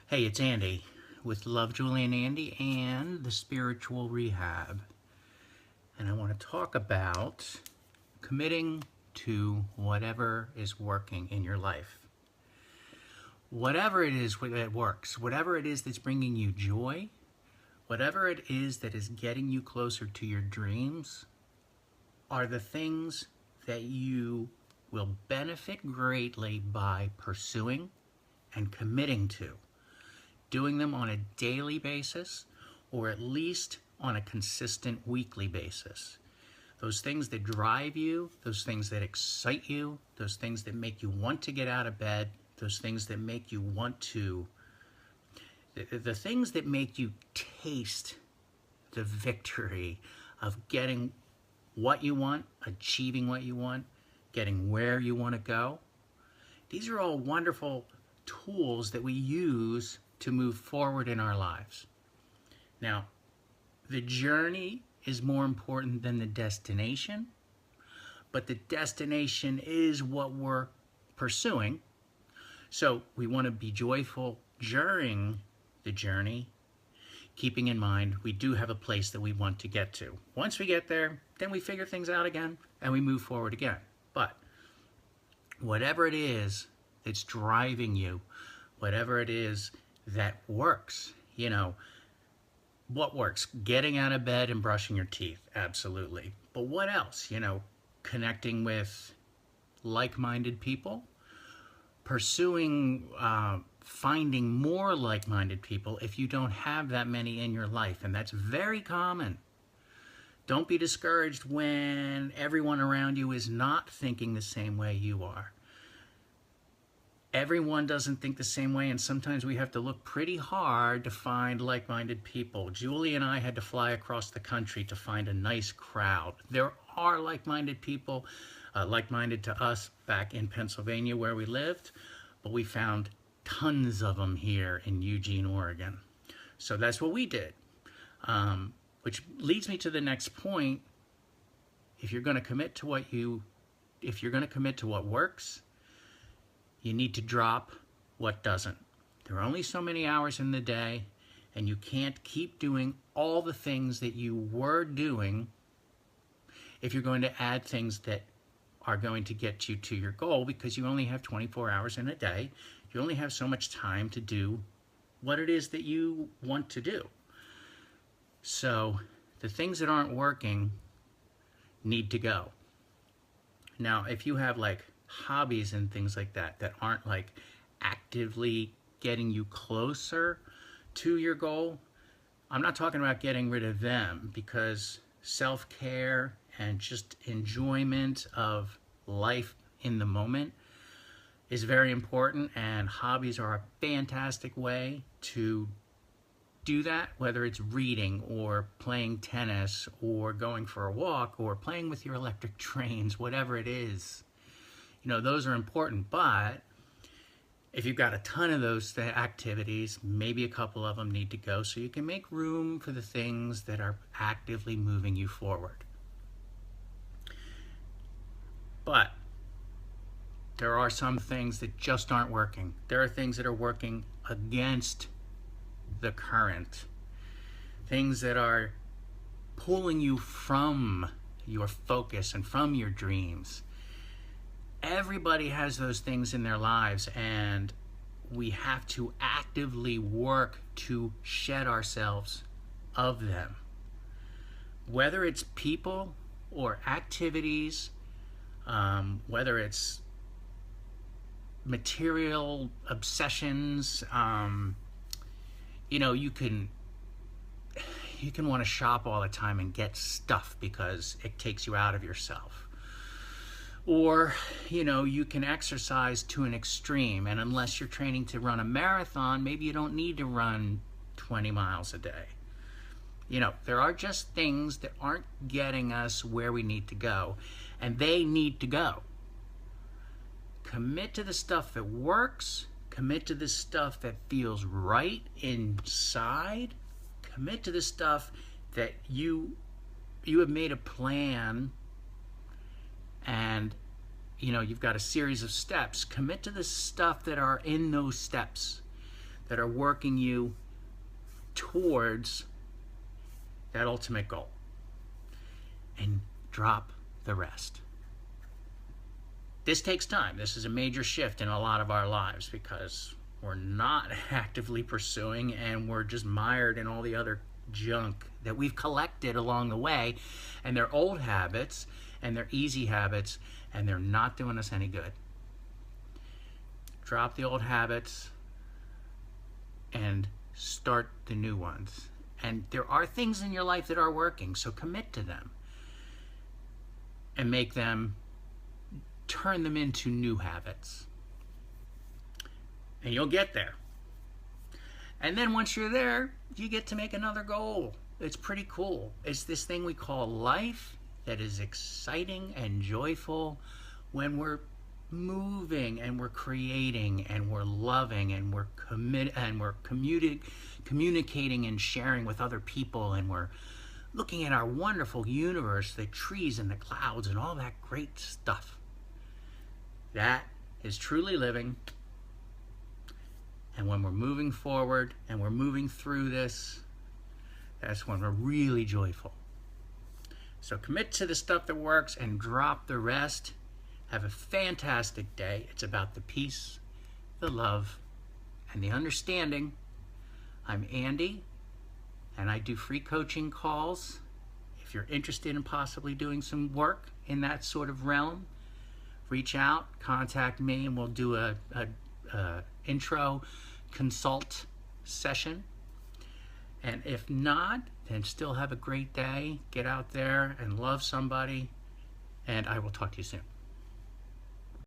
Hey, it's Andy with Love, Julie, and Andy and the Spiritual Rehab. And I want to talk about committing to whatever is working in your life. Whatever it is that works, whatever it is that's bringing you joy, whatever it is that is getting you closer to your dreams, are the things that you will benefit greatly by pursuing and committing to. Doing them on a daily basis or at least on a consistent weekly basis. Those things that drive you, those things that excite you, those things that make you want to get out of bed, those things that make you want to, the things that make you taste the victory of getting what you want, achieving what you want, getting where you want to go. These are all wonderful tools that we use to move forward in our lives. Now, the journey is more important than the destination, but the destination is what we're pursuing. So we want to be joyful during the journey, keeping in mind we do have a place that we want to get to. Once we get there, then we figure things out again and we move forward again. But whatever it is that's driving you, whatever it is that works, what works? Getting out of bed and brushing your teeth, absolutely. But what else? Connecting with like-minded people, pursuing, finding more like-minded people if you don't have that many in your life, and that's very common. Don't be discouraged when everyone around you is not thinking the same way you are. Everyone doesn't think the same way, and sometimes we have to look pretty hard to find like-minded people. Julie and I had to fly across the country to find a nice crowd. There are like-minded people, like-minded to us back in Pennsylvania where we lived, but we found tons of them here in Eugene, Oregon. So that's what we did, which leads me to the next point. If you're going to commit to what works, you need to drop what doesn't. There are only so many hours in the day, and you can't keep doing all the things that you were doing if you're going to add things that are going to get you to your goal, because you only have 24 hours in a day. You only have so much time to do what it is that you want to do. So the things that aren't working need to go. Now, if you have hobbies and things like that aren't actively getting you closer to your goal, I'm not talking about getting rid of them, because self-care and just enjoyment of life in the moment is very important, and hobbies are a fantastic way to do that, whether it's reading or playing tennis or going for a walk or playing with your electric trains, whatever it is. Those are important, but if you've got a ton of those activities, maybe a couple of them need to go so you can make room for the things that are actively moving you forward. But there are some things that just aren't working. There are things that are working against the current. Things that are pulling you from your focus and from your dreams. Everybody has those things in their lives, and we have to actively work to shed ourselves of them. Whether it's people or activities, whether it's material obsessions, you can want to shop all the time and get stuff because it takes you out of yourself. Or, you can exercise to an extreme, and unless you're training to run a marathon, maybe you don't need to run 20 miles a day. There are just things that aren't getting us where we need to go, and they need to go. Commit to the stuff that works. Commit to the stuff that feels right inside. Commit to the stuff that you have made a plan, and you've got a series of steps. Commit to the stuff that are in those steps. that are working you towards that ultimate goal. And drop the rest. This takes time. This is a major shift in a lot of our lives because we're not actively pursuing and we're just mired in all the other junk that we've collected along the way, and they're old habits and they're easy habits and they're not doing us any good. Drop the old habits and start the new ones. And there are things in your life that are working, so commit to them and turn them into new habits. And you'll get there. And then once you're there, you get to make another goal. It's pretty cool. It's this thing we call life that is exciting and joyful when we're moving and we're creating and we're loving and we're communicating and sharing with other people, and we're looking at our wonderful universe, the trees and the clouds and all that great stuff. That is truly living. And when we're moving forward and we're moving through this, that's when we're really joyful. So commit to the stuff that works and drop the rest. Have a fantastic day. It's about the peace, the love, and the understanding. I'm Andy, and I do free coaching calls. If you're interested in possibly doing some work in that sort of realm, reach out, contact me, and we'll do a intro consult session. And if not, then still have a great day. Get out there and love somebody, and I will talk to you soon.